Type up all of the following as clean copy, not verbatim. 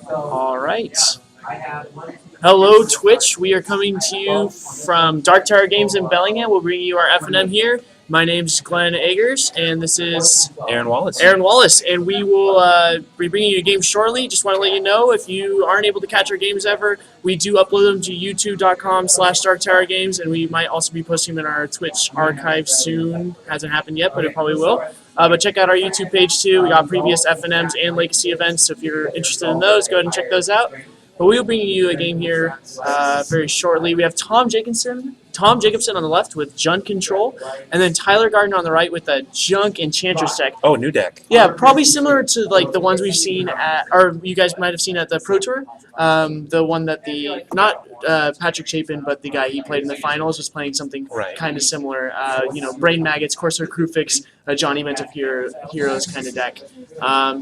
All right. Hello, Twitch. We are coming to you from Dark Tower Games in Bellingham. We'll bring you our FNM here. My name's Glenn Eggers, and this is Aaron Wallace. And we will be bringing you a game shortly. Just want to let you know, if you aren't able to catch our games ever, we do upload them to youtube.com/darktowergames, and we might also be posting them in our Twitch archive soon. Hasn't happened yet, but it probably will. But check out our YouTube page too. We got previous FNMs and Legacy events, so if you're interested in those, go ahead and check those out. But we will bring you a game here very shortly. We have Tom Jacobson on the left with Junk Control, and then Tyler Gardner on the right with a Junk Enchantress deck. Oh, new deck. Yeah, probably similar to like the ones we've seen or you guys might have seen at the Pro Tour. The one that not Patrick Chapin, but the guy he played in the finals was playing something kind of similar. Brain Maggots, Corsair Crewfix, Johnny Event of Heroes kind of deck.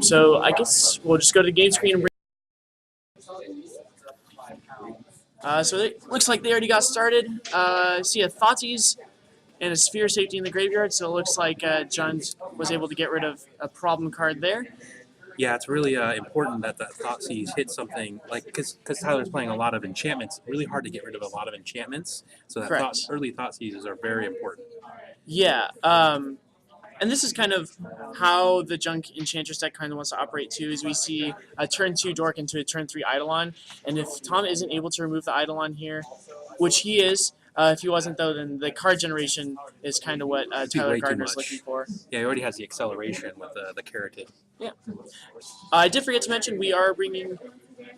So I guess we'll just go to the game screen and bring. So it looks like they already got started. See a Thoughtseize and a Sphere Safety in the graveyard, so it looks like John was able to get rid of a problem card there. Yeah, it's really important that that Thoughtseize hit something, like, because Tyler's playing a lot of enchantments. Really hard to get rid of a lot of enchantments, so that early Thoughtseizes are very important. Yeah, and this is kind of how the Junk Enchantress deck kind of wants to operate too, is we see a turn 2 Dork into a turn 3 Eidolon, and if Tom isn't able to remove the Eidolon here, which he is, if he wasn't though, then the card generation is kind of what Tyler Gardner's looking for. Yeah, he already has the acceleration with the Keratin. Yeah. I did forget to mention we are bringing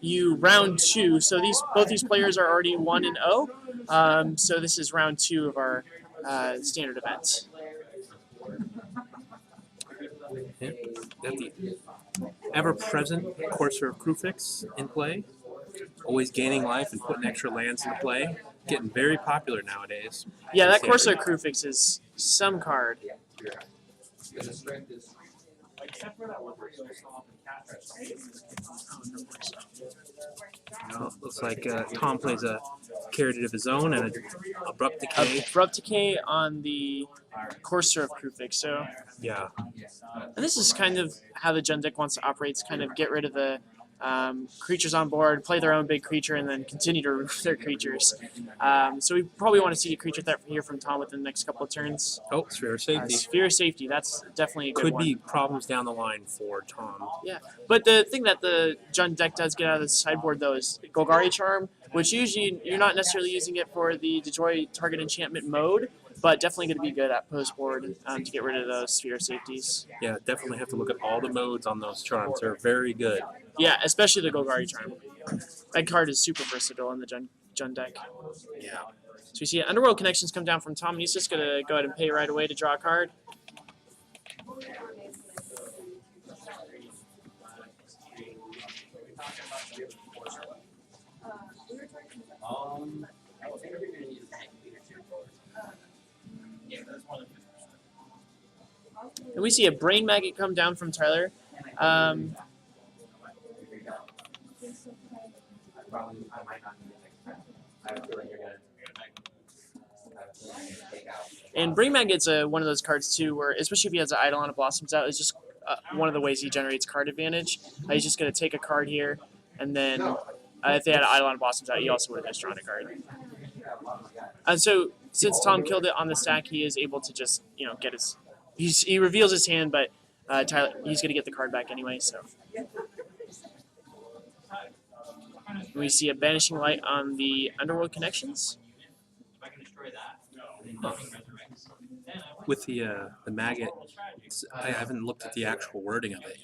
you round 2, so both these players are already 1-0, so this is round 2 of our standard event. Yeah. Got the ever-present Corsair Crewfix in play, always gaining life and putting extra lands into play. Getting very popular nowadays. Yeah, that Corsair Crewfix is some card. Looks like Tom plays a Keratin of his own and an Abrupt Decay. Abrupt Decay on the Corsair of Crewfix. So yeah. And this is kind of how the Jund deck wants to operate, is kind of get rid of the creatures on board, play their own big creature, and then continue to remove their creatures. So we probably want to see a creature threat here from Tom within the next couple of turns. Oh, Sphere of Safety. Sphere of Safety, that's definitely a good one. Could be problems down the line for Tom. Yeah, but the thing that the Jund deck does get out of the sideboard, though, is Golgari Charm, which usually you're not necessarily using it for the destroy target enchantment mode, but definitely going to be good at post board to get rid of those Sphere of Safeties. Yeah, definitely have to look at all the modes on those charms. They're very good. Yeah, especially the Golgari Charm. That card is super versatile in the Jund deck. Yeah. So we see Underworld Connections come down from Tom, and he's just going to go ahead and pay right away to draw a card. And we see a Brain Maggot come down from Tyler. And Brain Maggot's one of those cards too, where especially if he has an Eidolon that blossoms out, it's just one of the ways he generates card advantage. He's just going to take a card here, and then if they had an Eidolon that blossoms out, he also would have just drawn a card. And so since Tom killed it on the stack, he is able to just get his. He reveals his hand, but Tyler, he's going to get the card back anyway. So we see a Banishing Light on the Underworld Connections. Huh. With the Maggot, I haven't looked at the actual wording of it.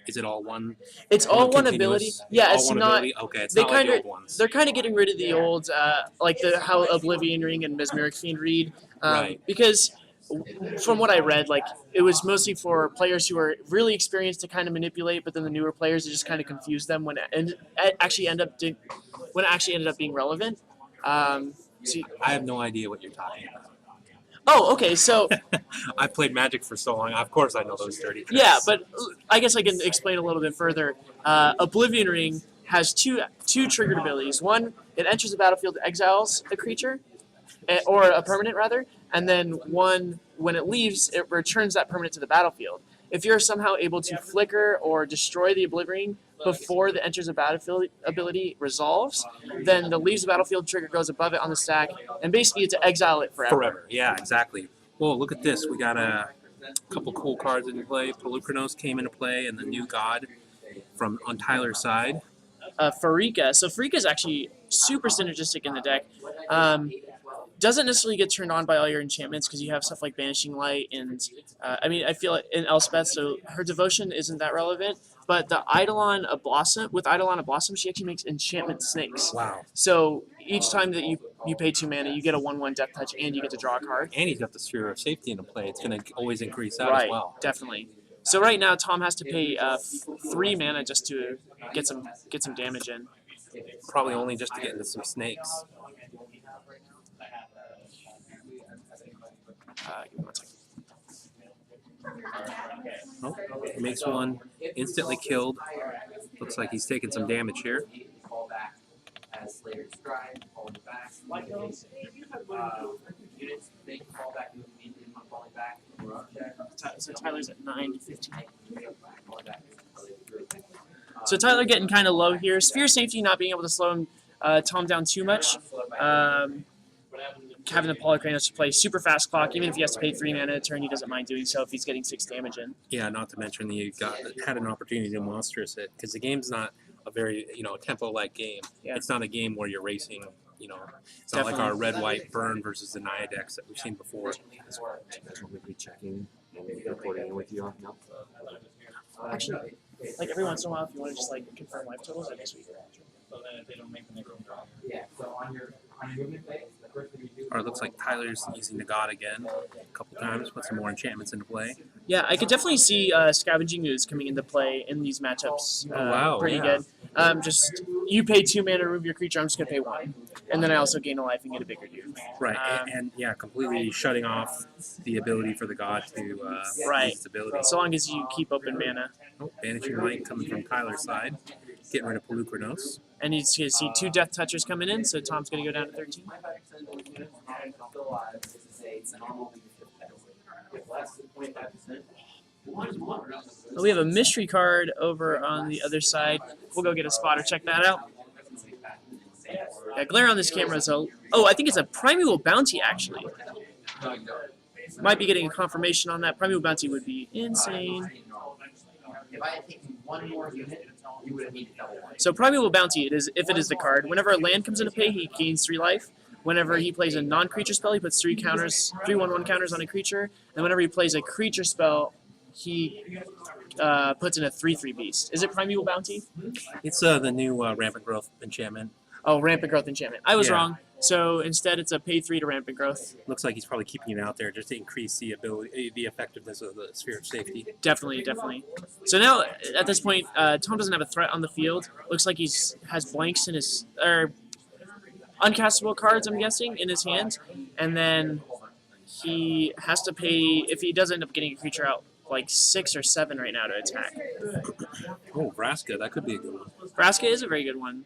Is it all one? It's all one ability. Yeah, it's not. Ability? Okay, it's not like the old ones. They're kind of getting rid of the old, like how Oblivion Ring and Mesmeric Fiend read, because from what I read, like it was mostly for players who are really experienced to kind of manipulate, but then the newer players, it just kind of confused them when it actually ended up being relevant. See, I have no idea what you're talking about. Oh, okay, so I played Magic for so long. Of course I know those dirty tricks. Yeah, but I guess I can explain a little bit further. Oblivion Ring has two triggered abilities. One, it enters the battlefield, exiles a creature, or a permanent rather, and then one, when it leaves, it returns that permanent to the battlefield. if you're somehow able to flicker or destroy the Oblivion before the enters a battlefield ability resolves, then the leaves the battlefield trigger goes above it on the stack, and basically you have to exile it forever. Forever. Yeah, exactly. Well, look at this. We got a couple cool cards into play. Pelucranos came into play, and the new god from on Tyler's side. Farika. So Farika is actually super synergistic in the deck. Doesn't necessarily get turned on by all your enchantments because you have stuff like Banishing Light and I mean I feel like in Elspeth, so her devotion isn't that relevant. But the Eidolon of Blossom, with Eidolon of Blossom, she actually makes enchantment snakes. Wow. So each time that you pay 2 mana, you get a 1/1 Death Touch and you get to draw a card. And he's got the Sphere of Safety into play. It's going to always increase that Right, as well. definitely. So right now Tom has to pay 3 mana just to get some damage in. Probably only just to get into some snakes. Give me 1 second. Oh, he makes one, instantly killed. Looks like he's taking some damage here. So Tyler's at 9-15. So Tyler getting kind of low here. Sphere Safety not being able to slow him, Tom down too much. Having the Polycranos to play super fast clock, even if he has to pay 3 mana a turn, he doesn't mind doing so if he's getting 6 damage in. Yeah, not to mention you had an opportunity to monstrous it because the game's not a very tempo-like game. Yeah. It's not a game where you're racing. It's not like our red-white burn versus the Naya decks that we've seen before. Checking and recording with you. No. Actually, like every once in a while, if you want to just like confirm life totals, I guess we can. Yeah. So on your movement phase, the first thing you do. Or it looks like Tyler's using the god again a couple times, put some more enchantments into play. Yeah, I could definitely see Scavenging Ooze coming into play in these matchups. Wow, pretty yeah. good. Just you pay 2 mana to remove your creature. I'm just gonna pay 1, and then I also gain a life and get a bigger dude. Right, and yeah, completely shutting off the ability for the god to Right. use its ability. So long as you keep open mana, Oh, Banishing Light coming from Tyler's side, getting rid of Pelucranos. and he's gonna see 2 Death Touchers coming in. So Tom's gonna go down to 13. We have a mystery card over on the other side. We'll go get a spotter. Check that out. Yeah, glare on this camera is a... Oh, I think it's a Primeval Bounty, actually. Might be getting a confirmation on that. Primeval Bounty would be insane. If I had taken one more unit, you would have needed double one. So Primeval Bounty, if it is the card. Whenever a land comes into play, he gains 3 life. Whenever he plays a non-creature spell, he puts 3 counters, 3 1/1 counters on a creature. And whenever he plays a creature spell, he puts in a 3/3 beast. Is it Primeval Bounty? It's the new Rampant Growth enchantment. Oh, Rampant Growth enchantment. I was Yeah. wrong. So instead, it's a pay 3 to Rampant Growth. Looks like he's probably keeping it out there just to increase the the effectiveness of the Sphere of Safety. Definitely, definitely. So now, at this point, Tom doesn't have a threat on the field. Looks like has blanks in his uncastable cards, I'm guessing, in his hand, and then he has to pay if he does end up getting a creature out like 6 or 7 right now to attack. Oh, Vraska, that could be a good one. Vraska is a very good one.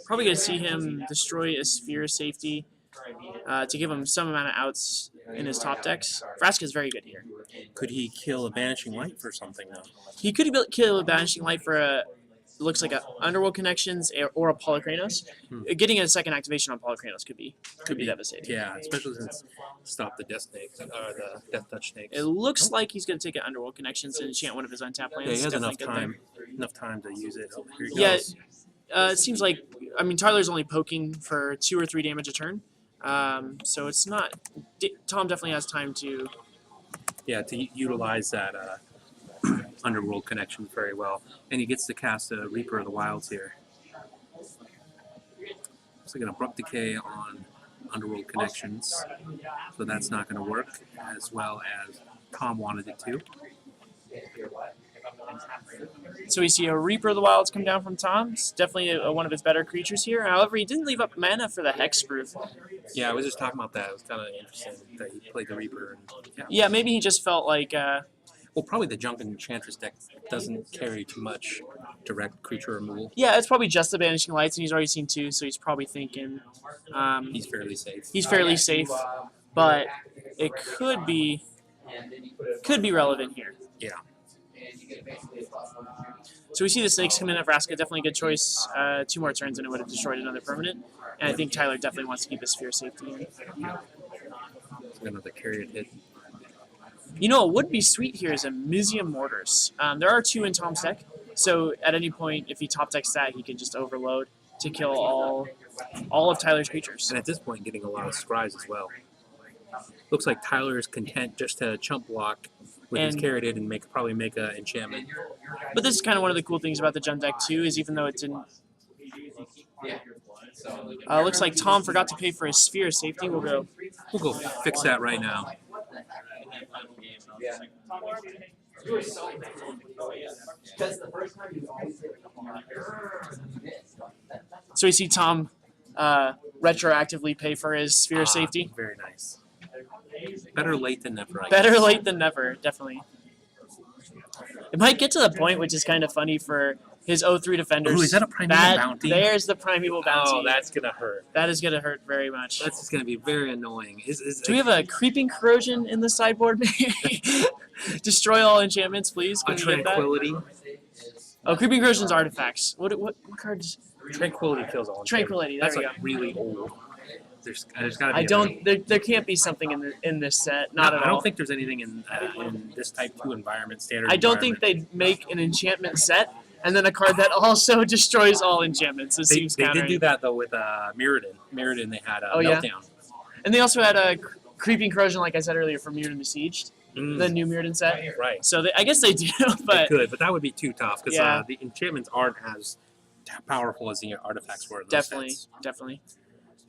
Probably gonna see him destroy a Sphere of Safety to give him some amount of outs in his top decks. Vraska is very good here. Could he kill a Banishing Light for something, though? He could kill a Banishing Light for a looks like a Underworld Connections or a Polycranos. Getting a second activation on Polycranos could be devastating. Yeah, especially since stop the Death Snakes, or the Death Touch Snakes. It looks like he's going to take an Underworld Connections and enchant one of his untapped lands. Yeah, he has Definitely enough time to use it. Oh, here he Yeah, goes. it seems like, I mean, Tyler's only poking for 2 or 3 damage a turn. So it's not, Tom definitely has time to... Yeah, to utilize that Underworld connection very well. And he gets to cast a Reaper of the Wilds here. Looks like an Abrupt Decay on Underworld connections. So that's not going to work as well as Tom wanted it to. So we see a Reaper of the Wilds come down from Tom. It's definitely one of his better creatures here. However, he didn't leave up mana for the Hexproof. Yeah, I was just talking about that. It was kind of interesting that he played the Reaper. And, Yeah, maybe he just felt like... well, probably the Junk and Enchantress deck doesn't carry too much direct creature removal. Yeah, it's probably just the Banishing Lights, and he's already seen 2, so he's probably thinking He's fairly safe. he's fairly safe. But it could be could be relevant here. Yeah. So we see the snakes come in at Vraska. Definitely a good choice. 2 more turns and it would have destroyed another permanent. And I think Tyler definitely wants to keep his Sphere safety in. Another carried hit. You know, what would be sweet here is a Mizium Mortars. There are 2 in Tom's deck, so at any point, if he top decks that, he can just overload to kill all of Tyler's creatures. And at this point, getting a lot of scries as well. Looks like Tyler is content just to chump block with his carried hit and probably make an enchantment. But this is kind of one of the cool things about the Jund deck too, is even though it didn't. Looks like Tom forgot to pay for his Sphere safety. We'll go fix that right now. So we see Tom retroactively pay for his Sphere safety. Very nice. Better late than never. Better late than never, definitely. It might get to the point, which is kind of funny for his 0-3 defenders. Ooh, is that a Primeval Bounty? There's the Primeval Bounty. Oh, that's going to hurt. That is going to hurt very much. That's just going to be very annoying. Do we have a Creeping Corrosion in the sideboard, maybe? Destroy all enchantments, please. Can we get that? Tranquility. Oh, Creeping Corrosion's artifacts. What cards? Tranquility kills all. Tranquility, there that's we like go. really old. There's got to be. I don't. There can't be something in this set. Not at all. I don't think there's anything in this Type 2 environment, standard. I don't think they'd make an enchantment set and then a card that also destroys all enchantments. This seems they countering. did do that though with Mirrodin. Mirrodin, they had Meltdown. Yeah. And they also had a Creeping Corrosion, like I said earlier, from Mirrodin Besieged, the new Mirrodin set. Right. So I guess they do, but they could, but that would be too tough because Yeah. The enchantments aren't as powerful as the artifacts were. In those sets. Definitely.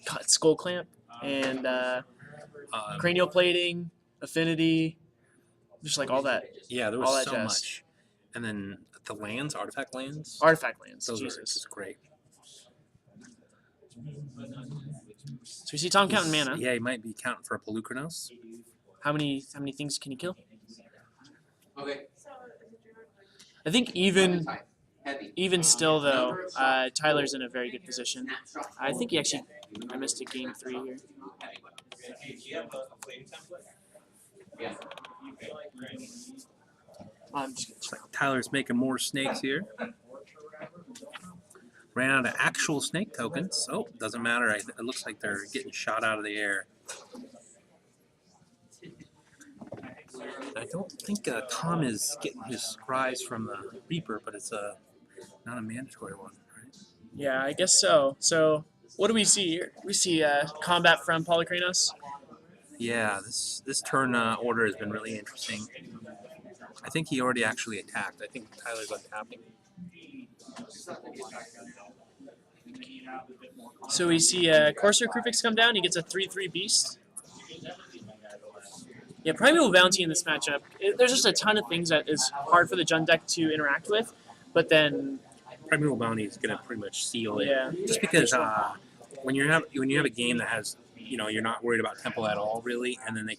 Cut Skull Clamp and cranial plating, affinity, just like all that. Yeah, there all was that so jazz. much. And then the lands, artifact lands. Artifact lands. Those Jesus. are just great. So we see Tom counting mana. Yeah, he might be counting for a Pelucranos. How many things can he kill? Okay. I think even still though, Tyler's in a very good position. I think he actually missed a game 3 here. I'm just gonna Tyler's making more snakes here. Ran out of actual snake tokens. Oh, doesn't matter. It looks like they're getting shot out of the air. I don't think Tom is getting his scries from the Reaper, but it's not a mandatory one, right? Yeah, I guess so. So what do we see here? We see combat from Polykranos. Yeah, this turn order has been really interesting. I think he already actually attacked. I think Tyler's untapping. So we see Corsair Krufix come down. He gets a 3/3 Beast. Yeah, Primeval Bounty in this matchup. There's just a ton of things that is hard for the Jund deck to interact with, but then Primeval Bounty is going to pretty much seal it. Yeah. Just because when you have a game that has, you're not worried about Temple at all really, and then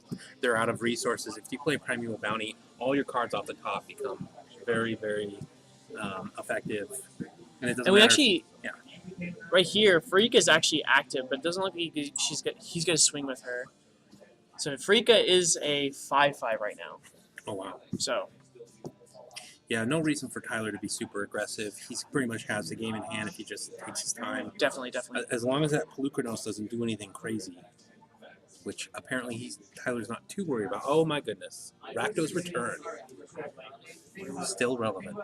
they're out of resources. If you play Primeval Bounty, all your cards off the top become very, very effective. And it doesn't matter. Actually, right here, Freak is actually active, but it doesn't look like he's going to swing with her. So Freaka is a 5/5 right now. Oh wow. So yeah, no reason for Tyler to be super aggressive. He pretty much has the game in hand if he just takes his time. Definitely. As long as that Pelucranos doesn't do anything crazy, which apparently Tyler's not too worried about. Oh my goodness. Rakdos Return. Still relevant.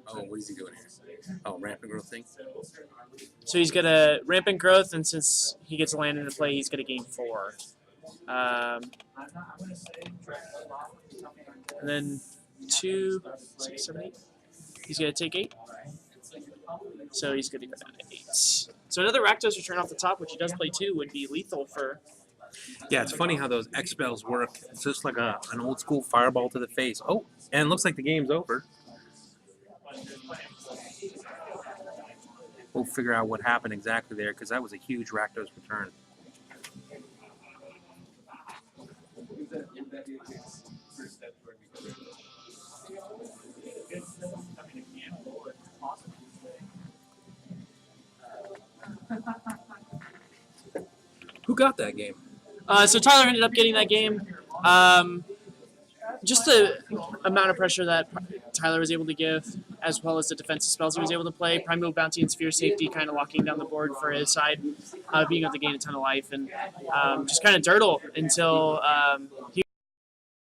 Oh, what is he doing here? Oh, rampant growth thing? So he's got a rampant growth, and since he gets land into play, he's going to gain 4. And then 2, 6, 7, 8. He's going to take 8. So he's going to go down to 8. So another Rakdos Return off the top, which he does play 2, would be lethal for... Yeah, it's funny how those X-Spells work. It's just like an old school fireball to the face. Oh, and it looks like the game's over. We'll figure out what happened exactly there, because that was a huge Rakdos Return. Who got that game? So Tyler ended up getting that game. just the amount of pressure that Tyler was able to give, as well as the defensive spells he was able to play. Primeval Bounty and Sphere Safety kind of locking down the board for his side, being able to gain a ton of life, and just kind of dirtle until he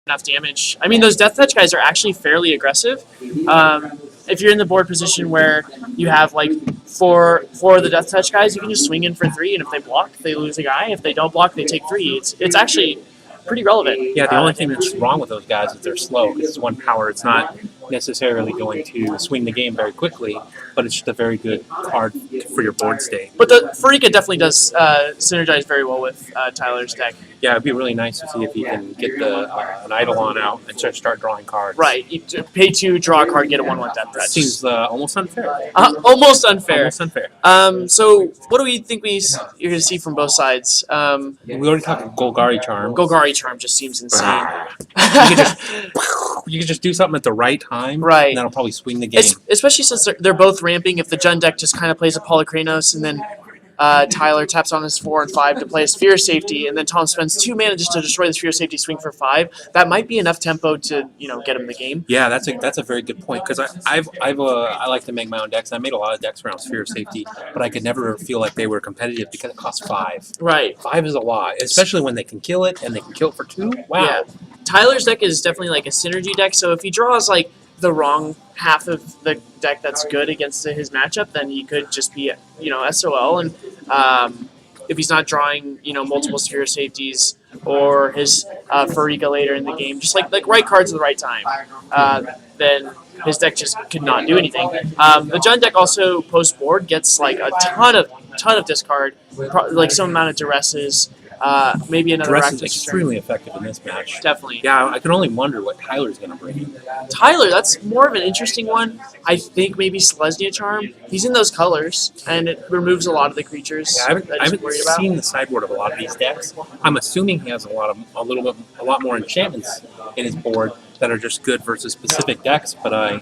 enough damage. I mean, those Death Touch guys are actually fairly aggressive. If you're in the board position where you have like four of the Death Touch guys, you can just swing in for 3, and if they block, they lose a guy. If they don't block, they take 3. It's actually pretty relevant. Yeah, the only thing that's wrong with those guys is they're slow. It's 1 power. It's not necessarily going to swing the game very quickly, but it's just a very good card for your board state. But the Farika definitely does synergize very well with Tyler's deck. Yeah, it'd be really nice to see if he can get an Eidolon out and start drawing cards. Right. You pay 2, draw a card, get a 1/1 Death Touch. Seems almost unfair. Almost unfair. Almost unfair. So what do we think you're going to see from both sides? We already talked about Golgari Charm. Golgari Charm just seems insane. You could just do something at the right time, right? And that'll probably swing the game. Especially since they're both ramping. If the Jund deck just kind of plays a Polykranos and then Tyler taps on his 4 and 5 to play a Sphere Safety, and then Tom spends 2 mana just to destroy the Sphere Safety, swing for 5. That might be enough tempo to get him the game. Yeah, that's a very good point, because I like to make my own decks. I made a lot of decks around Sphere Safety, but I could never feel like they were competitive because it costs 5. Right, 5 is a lot, especially when they can kill it and they can kill it for 2. Wow. Yeah. Tyler's deck is definitely like a synergy deck. So if he draws like the wrong half of the deck that's good against his matchup, then he could just be SOL. And if he's not drawing multiple Sphere Safeties or his Farika later in the game, just like right cards at the right time, then his deck just could not do anything. The Jund deck also post board gets like a ton of discard, like some amount of duresses. Maybe another Duress is Rakdos extremely effective in this match. Definitely. Yeah, I can only wonder what Tyler's going to bring. Tyler, that's more of an interesting one. I think maybe Selesnya Charm. He's in those colors, and it removes a lot of the creatures. Yeah, I haven't seen the sideboard of a lot of these decks. I'm assuming he has a lot more enchantments in his board that are just good versus specific decks. But I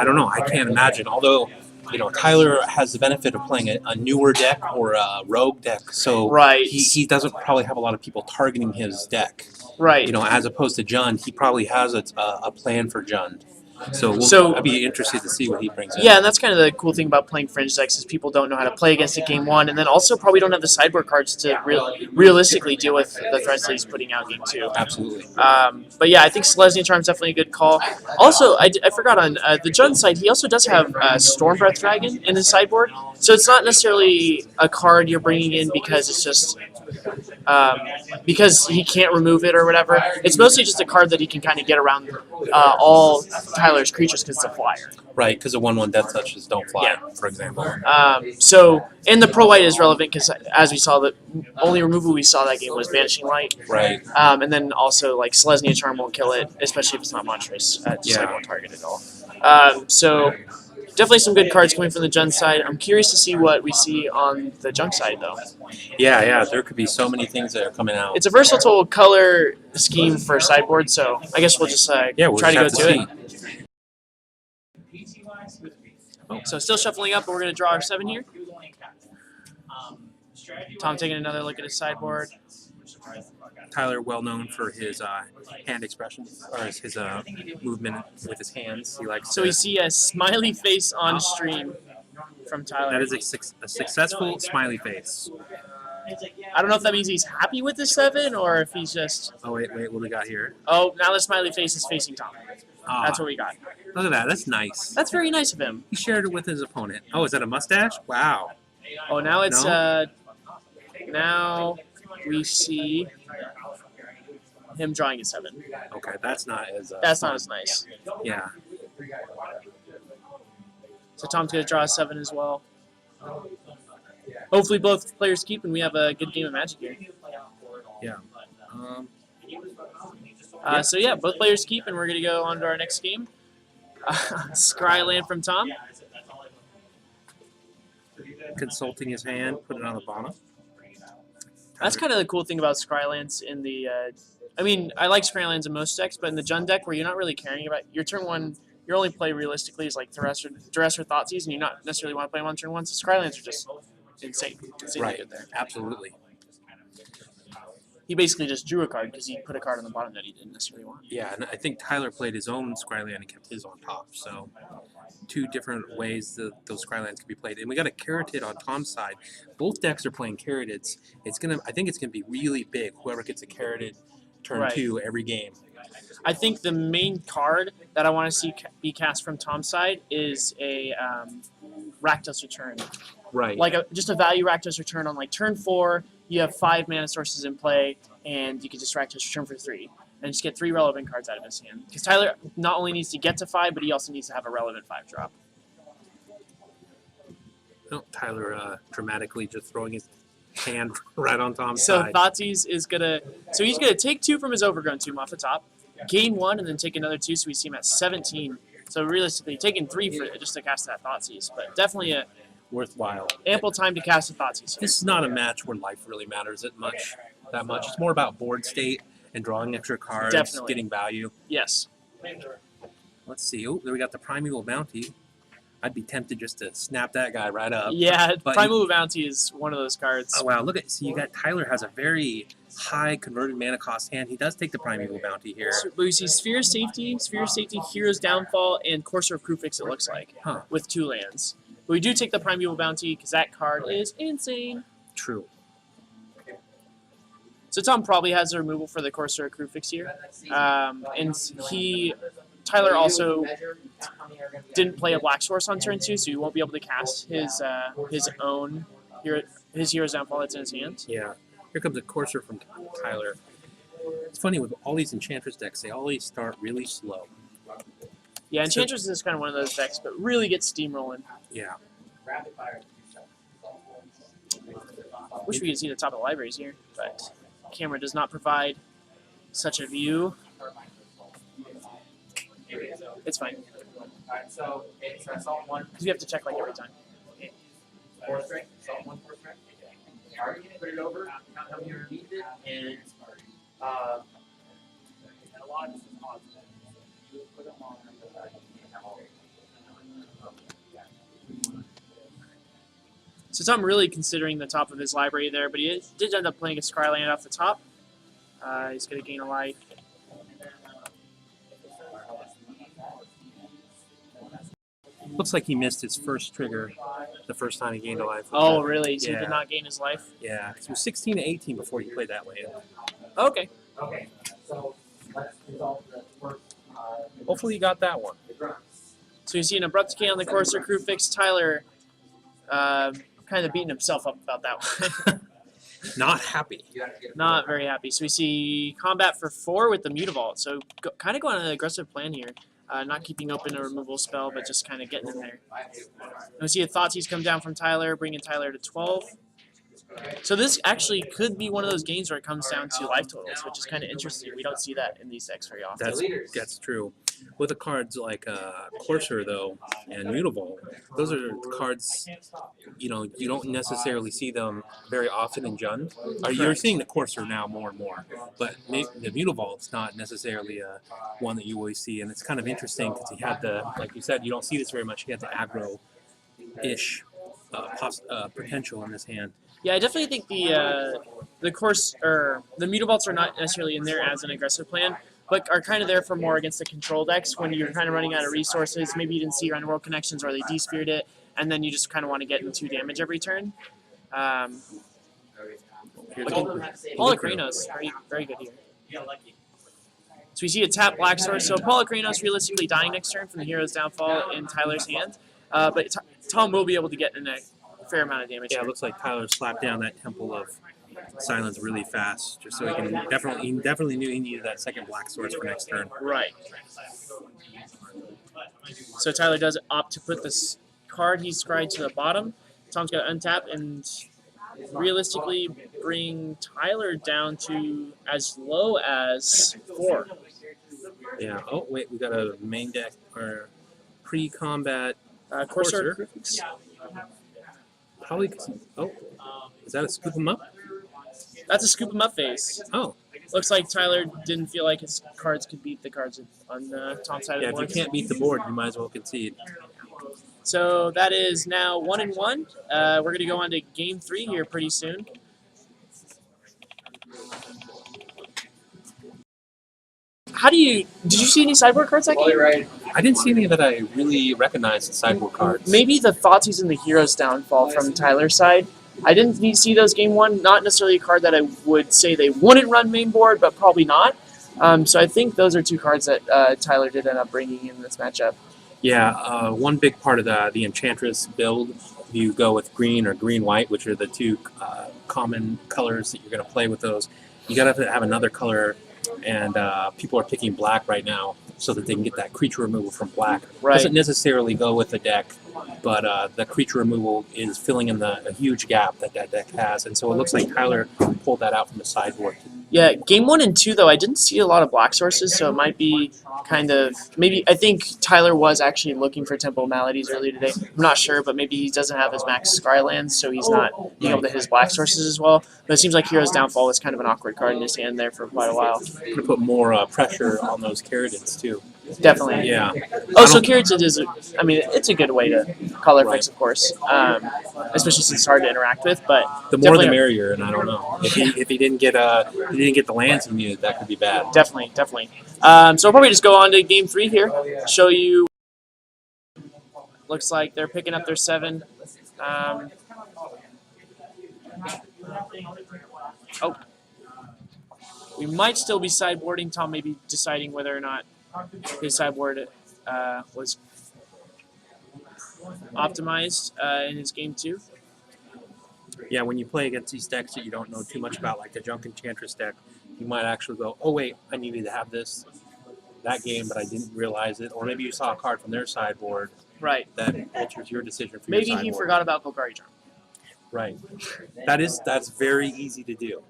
don't know. I can't imagine. Although, Tyler has the benefit of playing a newer deck or a rogue deck, so right. he doesn't probably have a lot of people targeting his deck. Right. As opposed to Jund, he probably has a plan for Jund. So I'd be interested to see what he brings in. Yeah, and that's kind of the cool thing about playing Fringe decks is people don't know how to play against it game 1, and then also probably don't have the sideboard cards to realistically deal with the threats that he's putting out game 2. Absolutely. But yeah, I think Selesnya Charm is definitely a good call. Also, I forgot on the Jund side, he also does have Stormbreath Dragon in his sideboard, so it's not necessarily a card you're bringing in because it's just because he can't remove it or whatever. It's mostly just a card that he can kind of get around all Tyler's creatures because it's a flyer. Right, because the 1/1 Death Touches don't fly, for example. And the Pro White is relevant because, as we saw, the only removal we saw that game was Banishing Light. Right. And then also, like, Selesnya Charm won't kill it, especially if it's not monstrous. Just like won't target at all. Definitely some good cards coming from the Jund side. I'm curious to see what we see on the Junk side, though. Yeah, there could be so many things that are coming out. It's a versatile color scheme for sideboard, so I guess we'll just try to go to it. So still shuffling up, but we're going to draw our 7 here. Tom taking another look at his sideboard. Tyler, well known for his hand expression, or his movement with his hands. He likes. So we see a smiley face on stream from Tyler. That is a successful smiley face. I don't know if that means he's happy with the 7 or if he's just. Oh wait, what do we got here? Oh, now the smiley face is facing Tom. That's what we got. Look at that. That's nice. That's very nice of him. He shared it with his opponent. Oh, is that a mustache? Wow. Oh, now it's No? Now we see him drawing a 7. Okay, that's not as. That's fun. not as nice. Yeah. So Tom's going to draw a 7 as well. Hopefully both players keep and we have a good game of Magic here. Yeah. So yeah, both players keep and we're going to go on to our next game. Scryland from Tom. Consulting his hand, put it on the bottom. That's kind of the cool thing about Scrylands in the. I mean, I like Scrylands in most decks, but in the Jund deck where you're not really caring about your turn 1, your only play realistically is like Duress or Thoughtseize, and you not necessarily want to play them on turn 1. So Scrylands are just insanely Right. good there. Absolutely. he basically just drew a card because he put a card on the bottom that he didn't necessarily want. Yeah, and I think Tyler played his own scryland and kept his on top. So 2 different ways that those scrylands can be played. And we got a Carotid on Tom's side. Both decks are playing Carotids. I think it's gonna be really big. Whoever gets a Carotid turn Right. 2 every game. I think the main card that I want to see be cast from Tom's side is a Rakdos Return. Right. Like just a value Rakdos Return on like turn 4. You have 5 mana sources in play, and you can just Rakdos Return for 3, and just get 3 relevant cards out of his hand. Because Tyler not only needs to get to 5, but he also needs to have a relevant 5-drop. Oh, Tyler dramatically just throwing his hand right on Tom's So side. Thoughtseize is gonna. So he's gonna take 2 from his Overgrown Tomb off the top, gain 1, and then take another 2. So we see him at 17. So realistically, taking 3 for just to cast that Thoughtseize, but definitely a Worthwhile. ample time to cast a Thoughtseize. This is not a match where life really matters that much. It's more about board state and drawing extra cards, Definitely. getting value. Yes. Let's see. Oh, there we got the Primeval Bounty. I'd be tempted just to snap that guy right up. Yeah, But Primeval Bounty is one of those cards. Oh wow! Look at you got Tyler has a very high converted mana cost hand. He does take the Primeval Bounty here. So, but we see Sphere Safety, Hero's Downfall, and Courser of Krufix, it looks like, Huh. with 2 lands. But we do take the Primeval Bounty because that card is insane. True. So Tom probably has a removal for the Courser of Krufix here. And Tyler also didn't play a Black Source on turn 2, so he won't be able to cast his own Hero's Downfall that's in his hand. Yeah. Here comes a Courser from Tyler. It's funny with all these Enchantress decks, they always start really slow. Yeah, Enchantress is kind of one of those decks, but really gets steamrolling. Yeah. Wish we could see the top of the libraries here, but camera does not provide such a view. It's fine. Alright, so it's Salt 1. Because we have to check like every time. 4 strength, Salt 1, 4 strength. Alright, put it over, come here underneath it, and So Tom really considering the top of his library there, but he did end up playing a Scryland off the top. He's going to gain a life. Looks like he missed his first trigger the first time he gained a life. Oh, really? So he Yeah. did not gain his life? Yeah, 'cause he was 16 to 18 before he played that land. Okay. okay, so let's resolve the first. Hopefully he got that one. So you see an Abrupt Decay on the Courser Krufix. Tyler kind of beating himself up about that one. Not happy. Not very happy. So we see combat for 4 with the Mutavault. So kind of going on an aggressive plan here. Not keeping open a removal spell, but just kind of getting in there. And we see a Thoughtseize come down from Tyler, bringing Tyler to 12. So this actually could be one of those games where it comes down to life totals, which is kind of interesting. We don't see that in these decks very often. That's true. With the cards like Courser, though, and Mutavault, those are cards, you don't necessarily see them very often in Jund. You're seeing the Courser now more and more, but the Mutavault's not necessarily one that you always see, and it's kind of interesting because he had like you said, you don't see this very much, he had the aggro-ish potential in his hand. Yeah, I definitely think the Mutavaults are not necessarily in there as an aggressive plan, but are kind of there for more against the control decks when you're kind of running out of resources. Maybe you didn't see your Underworld Connections or they de-speared it, and then you just kind of want to get in 2 damage every turn. Polychronos, very, very good here. So we see a tap Black Source. So Polychronos realistically dying next turn from the Hero's Downfall in Tyler's hand, but Tom will be able to get in a fair amount of damage. Yeah, here. it looks like Tyler slapped down that Temple of Silence really fast, just so he definitely knew he needed that second Black Source for next turn. Right. So Tyler does opt to put this card he's scryed to the bottom. Tom's got to untap and realistically bring Tyler down to as low as 4. Yeah. Oh wait, we got a main deck or pre-combat Courser. Probably. Oh, is that a scoop 'em up? That's a scoop 'em up phase. Oh, Looks like Tyler didn't feel like his cards could beat the cards on Tom's side yeah. of the If you board. can't beat the board, you might as well concede. So that is now 1-1. We're going to go on to game 3 here pretty soon. how do you? Did you see any sideboard cards that game? I didn't see any that I really recognized as sideboard cards. Maybe the Thoughtseize and the Hero's Downfall from Tyler's side. I didn't see those game one. Not necessarily a card that I would say they wouldn't run main board, but probably not. So I think those are two cards that Tyler did end up bringing in this matchup. Yeah, one big part of the Enchantress build, you go with green or green-white, which are the two common colors that you're going to play with those. You got to have another color, and people are picking black right now so that they can get that creature removal from black. Right. Doesn't necessarily go with the deck, but the creature removal is filling in a huge gap that deck has, and so it looks like Tyler pulled that out from the sideboard. Yeah, game 1 and 2, though, I didn't see a lot of black sources, so it might be kind of, maybe, I think Tyler was actually looking for Temple of Maladies earlier today. I'm not sure, but maybe he doesn't have his max Scrylands, so he's not being able to hit his black sources as well. But it seems like Hero's Downfall was kind of an awkward card in his hand there for quite a while. Going to put more pressure on those Caridans, too. Definitely. Yeah. Oh, so Caridans is, I mean, it's a good way to color fix, of course, especially since it's hard to interact with. But the more the merrier, and I don't know if he didn't get the lands he needed, that could be bad. Definitely. So we'll probably just go on to game 3 here. Show you. Looks like they're picking up their 7. Oh. We might still be sideboarding. Tom may be deciding whether or not his sideboard was optimized in his game 2. Yeah, when you play against these decks that you don't know too much about, like the Junk Enchantress deck, you might actually go, oh wait, I needed to have that game, but I didn't realize it. Or maybe you saw a card from their sideboard Right. that alters your decision for Maybe your sideboard. he forgot about Golgari Charm. Right. That's very easy to do.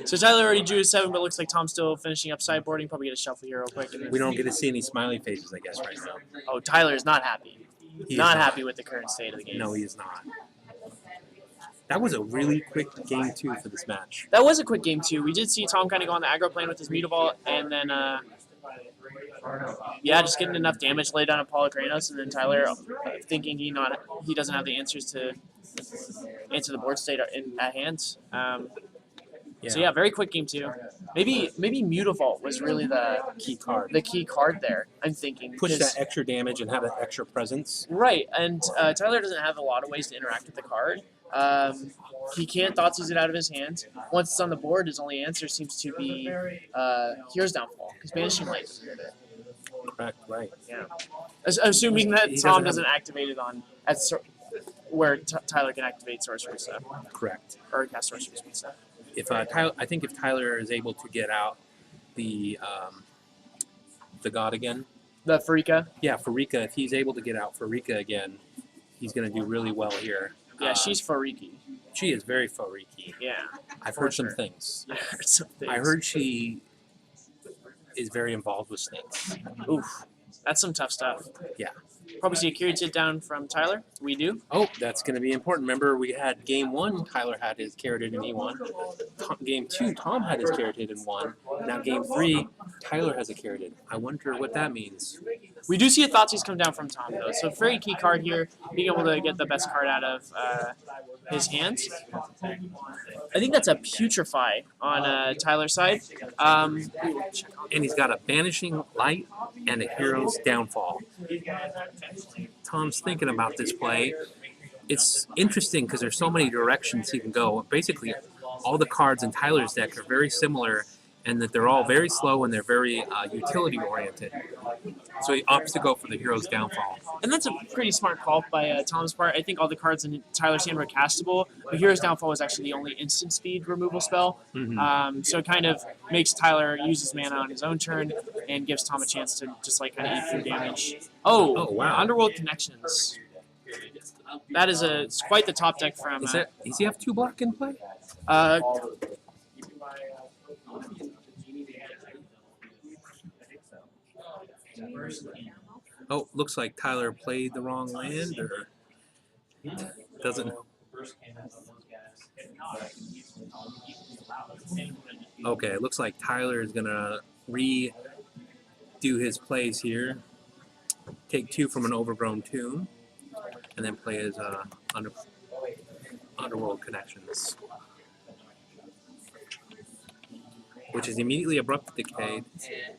So Tyler already drew his 7, but it looks like Tom's still finishing up sideboarding. Probably get a shuffle here real quick. We don't get to see any smiley faces, I guess, right now. Oh, Tyler's not happy. He's Not happy with the current state of the game. No, he is not. That was a really quick game 2 for this match. That was a quick game 2. We did see Tom kind of go on the aggro plane with his Mutavault, and then, yeah, just getting enough damage laid down on Polykranos, and then Tyler thinking he doesn't have the answers to answer the board state at hand. So yeah, very quick game 2. Maybe Mutavault was really the key card. The key card there. I'm thinking push that extra damage and have that extra presence. Right, and Tyler doesn't have a lot of ways to interact with the card. He can't Thoughtseize it out of his hand. Once it's on the board, his only answer seems to be Hero's Downfall, because Banishing Light doesn't hit it. Correct, right. Yeah. Assuming that Tom doesn't activate it on where Tyler can activate Sorcerer's Step. Correct. Or cast Sorcerer's Step. I think if Tyler is able to get out the God again. The Farika? Yeah, Farika. If he's able to get out Farika again, he's going to do really well here. Yeah, she's Fariki. She is very Fariki. Yeah. I've heard some things. I heard some things. I heard she is very involved with snakes. Oof. That's some tough stuff. Yeah. Probably see a Kyrian sit down from Tyler. We do. Oh, that's going to be important. Remember, we had game 1, Tyler had his Keratin and he won. Game 2, Tom had his Keratin and won. Now game 3, Tyler has a Keratin. I wonder what that means. We do see a Thoughtseize come down from Tom, though. So very key card here, being able to get the best card out of his hands. I think that's a Putrefy on Tyler's side. And he's got a Banishing Light and a Hero's Downfall. Tom's thinking about this play. It's interesting because there's so many directions he can go. Basically, all the cards in Tyler's deck are very similar and that they're all very slow and they're very utility-oriented. So he opts to go for the Hero's Downfall. And that's a pretty smart call by Tom's part. I think all the cards in Tyler's hand were castable. The Hero's Downfall was actually the only instant speed removal spell. Mm-hmm. So it kind of makes Tyler use his mana on his own turn and gives Tom a chance to just like kind of eat through damage. Oh wow. Underworld Connections. That is it's quite the top deck from... Does he have 2 black in play? Oh, looks like Tyler played the wrong land, or doesn't. Okay, it looks like Tyler is gonna redo his plays here. Take 2 from an Overgrown Tomb, and then play his Underworld Connections. which is immediately abrupt decay.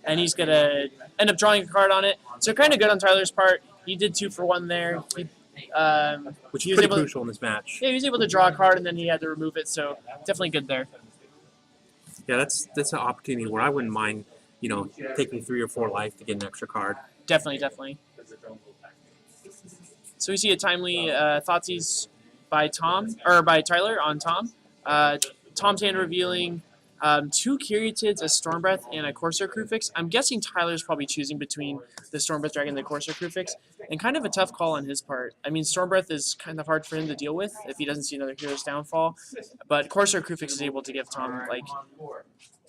And he's going to end up drawing a card on it. So kind of good on Tyler's part. He did 2 for 1 there. Which he is was pretty able crucial in this match. Yeah, he was able to draw a card, and then he had to remove it, so definitely good there. Yeah, that's an opportunity where I wouldn't mind, taking 3 or 4 life to get an extra card. Definitely. So we see a timely Thoughtseize by Tyler on Tom. Tom's hand revealing 2 Caryatids, a Stormbreath, and a Corsair Crewfix. I'm guessing Tyler's probably choosing between the Stormbreath Dragon and the Corsair Crewfix, and kind of a tough call on his part. I mean, Stormbreath is kind of hard for him to deal with if he doesn't see another hero's downfall, but Corsair Crewfix is able to give Tom, like,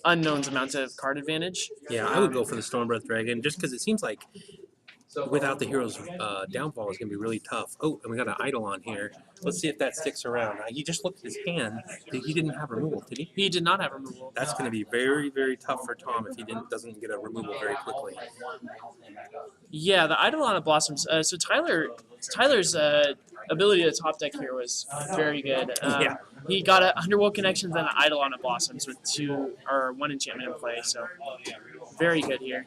unknown amounts of card advantage. Yeah, I would go for the Stormbreath Dragon just because it seems like without the hero's downfall is going to be really tough. Oh, and we got an Eidolon here. Let's see if that sticks around. He just looked at his hand. He didn't have removal, did he? He did not have removal. That's going to be very, very tough for Tom if he doesn't get a removal very quickly. Yeah, the Eidolon of Blossoms. So Tyler's ability to top deck here was very good. Yeah. He got an Underworld Connections and an Eidolon of Blossoms with 1 enchantment in play, so very good here.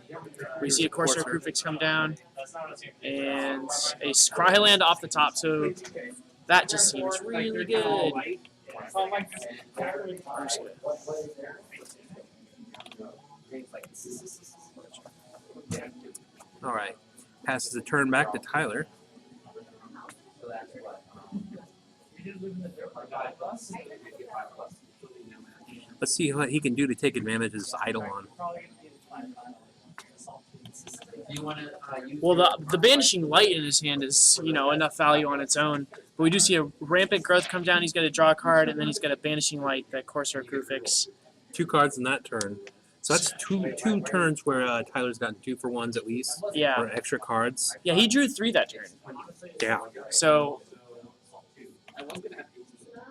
We see a Corsair Crewfix come down and a Scryland off the top, so that just seems really good. All right. Passes the turn back to Tyler. Let's see what he can do to take advantage of this Eidolon. Well, the Banishing Light in his hand is, enough value on its own. But we do see a Rampant Growth come down. He's going to draw a card, and then he's got a Banishing Light, that Corsair Crewfix. 2 cards in that turn. So that's two turns where Tyler's gotten 2 for 1s at least. Yeah. Or extra cards. Yeah, he drew 3 that turn. Yeah. So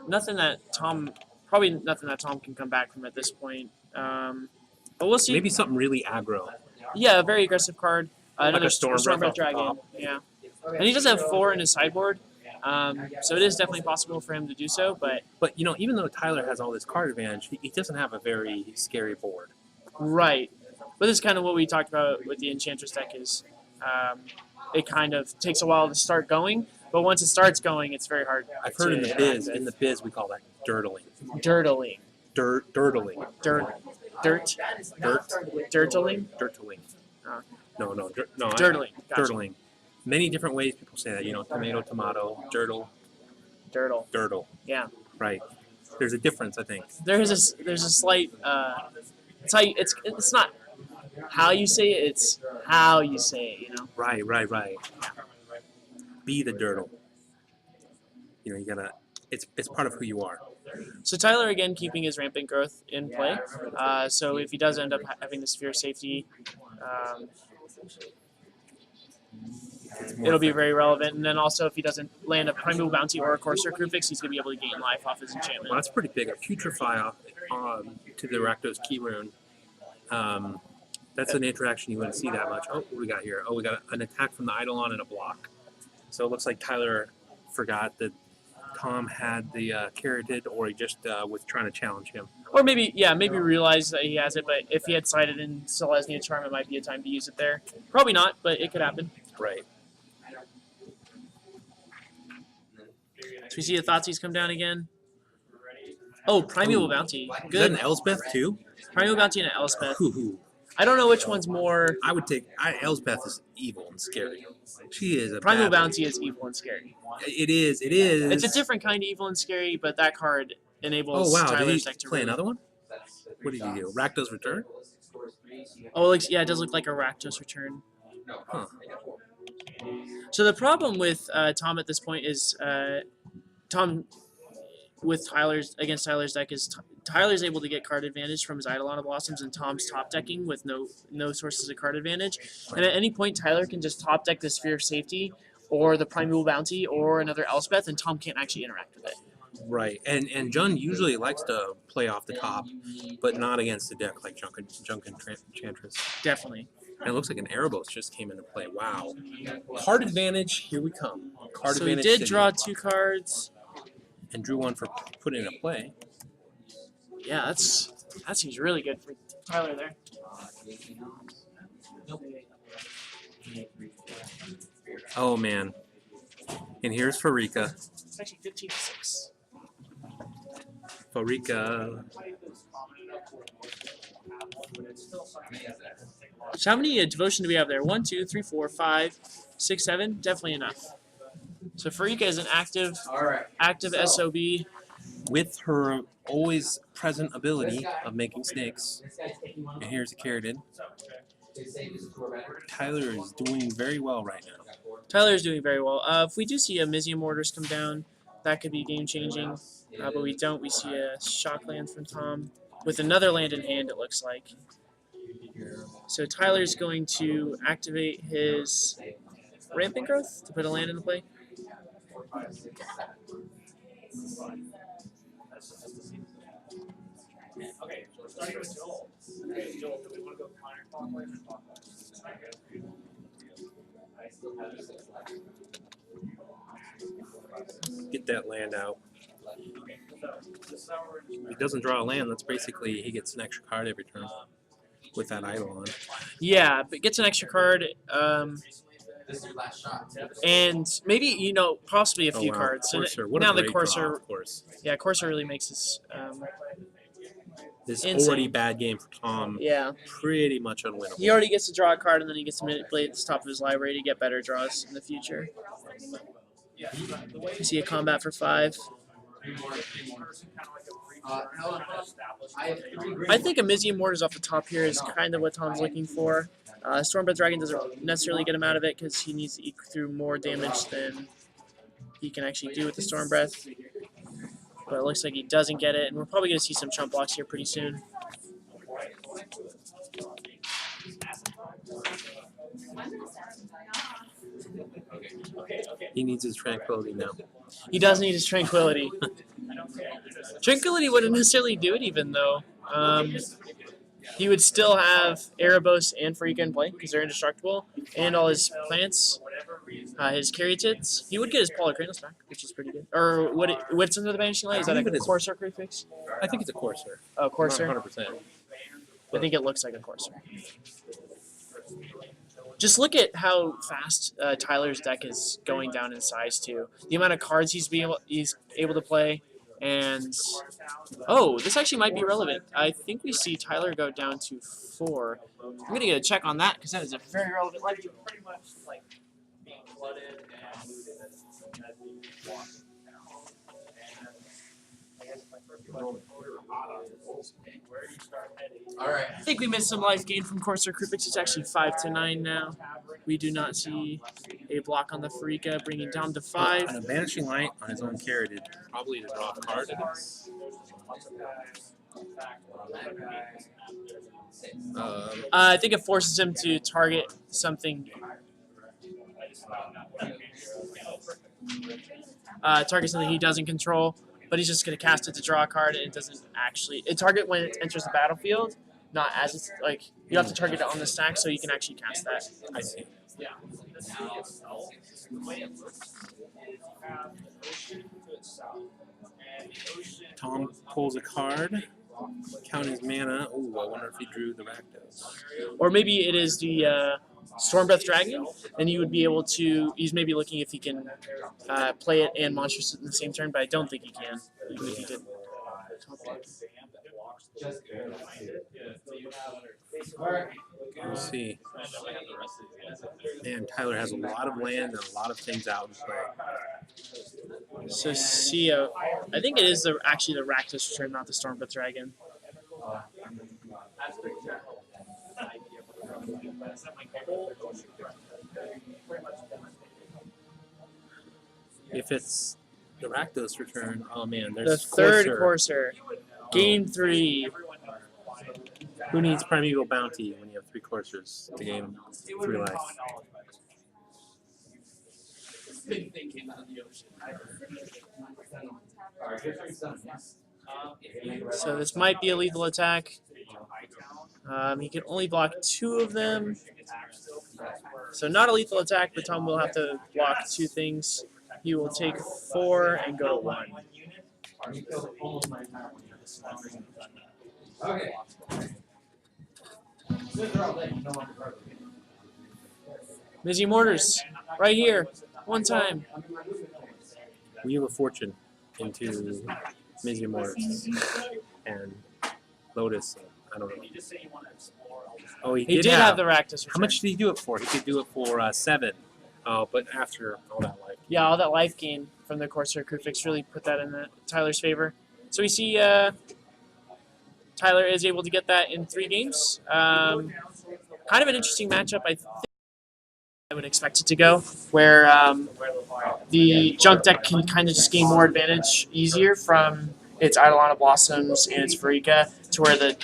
nothing that Tom can come back from at this point. But we'll see. Maybe something really aggro. Yeah, a very aggressive card. Another Stormbreath off the Dragon. top. Yeah. And he does have 4 in his sideboard. So it is definitely possible for him to do so. But even though Tyler has all this card advantage, he doesn't have a very scary board. Right. But this is kind of what we talked about with the Enchantress deck is it kind of takes a while to start going. But once it starts going, it's very hard. I've heard in the biz we call that dirtling. Dirtling. Dirtling. Dirtling? Dirtling. No. Dirtling. Gotcha. Dirtling. Many different ways people say that. Tomato, dirtle. Dirtle. Yeah. Right. There's a difference, I think. There's a slight. It's not how you say it. It's how you say it. Right. Be the dirtle. You gotta. It's part of who you are. So Tyler again keeping his Rampant Growth in play. So if he does end up having the Sphere of Safety, it'll be very relevant. And then also if he doesn't land a Primeval Bounty or a Corsair Crewfix, he's going to be able to gain life off his enchantment. Well, that's pretty big. A Putrefy off to the Rakdos Key Rune. That's an interaction you wouldn't see that much. Oh, what do we got here? Oh, we got an attack from the Eidolon and a block. So it looks like Tyler forgot that Tom had the Caryatid, or he just was trying to challenge him. Or maybe realized that he has it, but if he had sided in Selesnya Charm, it might be a time to use it there. Probably not, but it could happen. Right. So we see the Thoughtseize come down again. Oh, Primeval Bounty. Good. Is that an Elspeth too? Primeval Bounty and an Elspeth. Ooh. I don't know which one's more. I would take. Elspeth is evil and scary. She is a Primeval bad Bounty lady. is evil and scary. It is. It is. It's a different kind of evil and scary, but that card enables Oh wow! Did Tyler's he deck to play really- another one? What did he do? Rakdos Return? Oh, it does look like a Rakdos Return. Huh. So the problem with Tom at this point is Tom with Tyler's deck is Tyler's able to get card advantage from his Eidolon of Blossoms, and Tom's top decking with no sources of card advantage. And at any point, Tyler can just top deck the Sphere of Safety or the Primeval Bounty or another Elspeth, and Tom can't actually interact with it. Right, and Jun usually likes to play off the top, but not against the deck like Junk Enchantress. Definitely. And it looks like an Erebos just came into play. Wow. Card advantage, here we come. Card So he advantage did City. draw 2 cards. And drew one for putting into play. Yeah, that seems really good for Tyler there. Oh man. And here's Farika. It's actually 15-6. Farika. So how many devotion do we have there? 1, 2, 3, 4, 5, 6, 7. Definitely enough. So Farika is an active SOB. With her always present ability of making snakes. And here's a Keratin. Tyler is doing very well right now. Tyler's doing very well. If we do see a Mizium Orders come down, that could be game-changing. But we don't. We see a shock land from Tom with another land in hand, it looks like. So Tyler's going to activate his Rampant Growth to put a land into play. Okay, so we're starting with Joel. Okay, Joel, do we want to go counterclockwise or clockwise? Get that land out. If he doesn't draw a land, that's basically he gets an extra card every turn with that Eidolon. Yeah, but gets an extra card. And maybe, you know, possibly a few cards. So Courser. What now a the great Courser, draw, of course. yeah, Courser really makes this. This insane. already bad game for Tom. Yeah, Pretty much unwinnable. he already gets to draw a card, and then he gets to manipulate at the top of his library to get better draws in the future. You see a combat for 5. I think a Mizium Mortars off the top here is kind of what Tom's looking for. Stormbreath Dragon doesn't necessarily get him out of it because he needs to eke through more damage than he can actually do with the Stormbreath. But it looks like he doesn't get it, and we're probably going to see some chump blocks here pretty soon. He needs his tranquility now. He does need his Tranquility. Tranquility wouldn't necessarily do it even, though. He would still have Erebos and Farika in play because they're indestructible, and all his plants, his Caryatids. He would get his Polar Kranos back, which is pretty good. Or what's under the Banishing Light? Is that a Courser prefix? I think it's a Courser. Oh, Courser? 100%. I think it looks like a Courser. Just look at how fast Tyler's deck is going down in size, too. The amount of cards he's able to play. And, oh, this actually might be relevant. I think we see Tyler go down to 4. I'm going to get a check on that because that is a very relevant line. Pretty much like being flooded and looted as we walk and I guess my first question where do you start heading? Alright. I think we missed some life gain from Courser Krupix. It's actually 5-9 now. We do not see a block on the Farika, bringing down to 5. And a Banishing Light on his own Keratin, probably to draw a card. I think it forces him to target something. Target something he doesn't control, but he's just going to cast it to draw a card, and it doesn't actually. It target when it enters the battlefield, not as it's like you have to target it on the stack so you can actually cast that. I see. Yeah. The city itself, the way it looks is you have an ocean to its south. And the ocean Tom pulls a card, count his mana. Ooh, I wonder if he drew the Rakdos. Or maybe it is the Stormbreath Dragon, and he would be able to. He's maybe looking if he can play it and Monstrous in the same turn, but I don't think he can, even if he did. We'll see. Man, Tyler has a lot of land and a lot of things out in play. So Cio, I think it is actually the Rakdos return, not the Stormbreath Dragon. If it's the Rakdos return, oh man, The there's third Courser. Courser, game 3. Who needs Primeval Bounty when you have 3 Coursers to gain 3 life? big thing came out of the ocean. So this might be a lethal attack. He can only block 2 of them. So not a lethal attack, but Tom will have to block 2 things. He will take 4 and go to 1. Okay. Mizzy Mortars, right here, one time. We have a fortune into Mizzy Morris and Lotus. I don't know. Oh, He did have the Rakdos. How much did he do it for? He could do it for 7. But after all that life. Yeah, all that life gain from the Corsair Crew Fix really put that in Tyler's favor. So we see Tyler is able to get that in 3 games. Kind of an interesting matchup. I think I would expect it to go, where the junk deck can kind of just gain more advantage easier from its Eidolon Blossoms and its Farika, to where the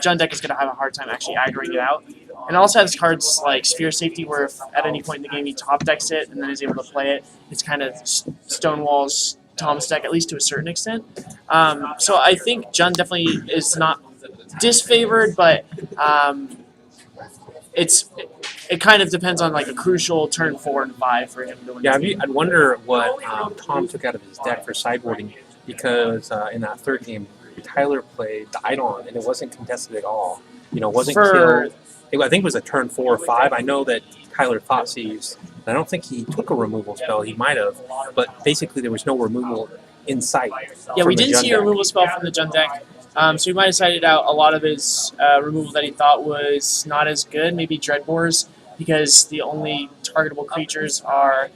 junk deck is going to have a hard time actually aggroing it out. And it also has cards like Sphere Safety, where if at any point in the game he top decks it and then is able to play it, it's kind of stonewalls Tom's deck, at least to a certain extent. So I think Jun definitely is not disfavored, but it kind of depends on like a crucial turn 4 and 5 for him to win. Yeah, this game. I'd wonder what Tom took out of his deck for sideboarding, because in that 3rd game, Tyler played the Eidolon, and it wasn't contested at all. You know, it wasn't killed. I think it was a turn 4 or 5. I know that Tyler thought saves. I don't think he took a removal spell. He might have, but basically there was no removal in sight. Yeah, we didn't Jun see a deck. removal spell from the Jun deck. So he might have cited out a lot of his removal that he thought was not as good, maybe Dreadbores, because the only targetable creatures are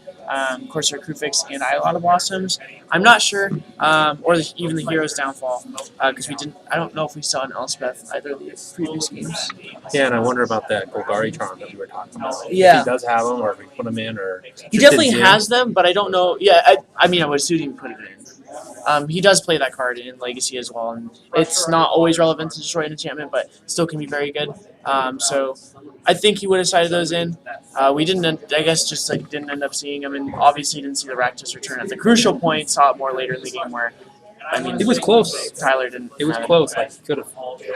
Corsair Crewfix and Eidolon Blossoms. I'm not sure, or even the Hero's Downfall, because I don't know if we saw an Elspeth either of the previous games. Yeah, and I wonder about that Golgari charm that we were talking about. Yeah. If he does have them, or if we put them in, or He definitely has them, but I don't know. Yeah, I mean, I would assume he would put it in. He does play that card in Legacy as well, and it's not always relevant to destroy an enchantment, but still can be very good. So I think he would have sided those in. We didn't, I guess, just like didn't end up seeing him, and obviously didn't see the Rakdos return at the crucial point. Saw it more later in the game, where I mean, it was close. Tyler didn't. It was close. Like, could have.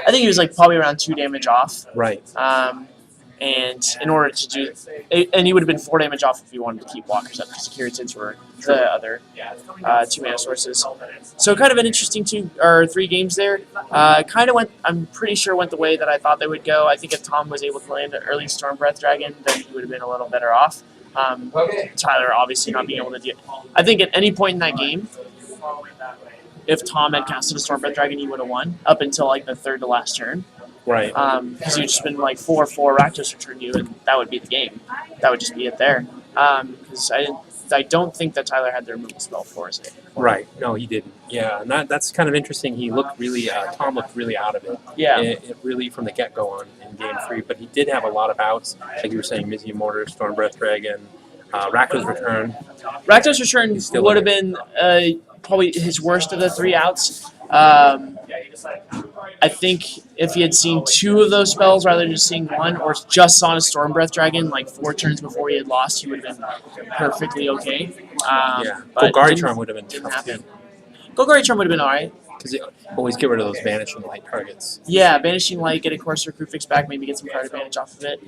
I think he was like probably around 2 damage off. Right. And in order to do, and he would have been 4 damage off if he wanted to keep walkers up, because the Curatins were the other 2 mana sources. So kind of an interesting 3 games there. Kind of went, I'm pretty sure went the way that I thought they would go. I think if Tom was able to land an early Storm Breath Dragon, then he would have been a little better off. Tyler obviously not being able to do it. I think at any point in that game, if Tom had casted a Storm Breath Dragon, he would have won up until like the 3rd to last turn. Right. Because you'd just been like 4/4 Rakdos return you, and that would be the game. That would just be it there. Because I don't think that Tyler had the removal spell for us. Right. No, he didn't. Yeah, and that's kind of interesting. He looked really, Tom looked really out of it. Yeah. It really from the get-go on in Game 3. But he did have a lot of outs, like you were saying, Mizzy Mortar, Storm Breath Dragon, Rakdos Return. Rakdos Return would have been probably his worst of the 3 outs. I think if he had seen 2 of those spells rather than just seeing 1, or just saw a Storm Breath Dragon like 4 turns before he had lost, he would have been perfectly okay. Yeah, But Golgari Charm would have been didn't tough happen. too. Golgari Charm would have been alright. Because you always get rid of those Vanishing Light targets. Yeah, Banishing Light, get a Corsair Crew Fix back, maybe get some card advantage off of it.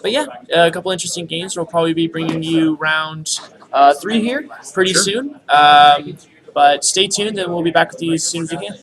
But yeah, a couple interesting games. We'll probably be bringing you round 3 here pretty soon. But stay tuned, and we'll be back with you as soon as we can.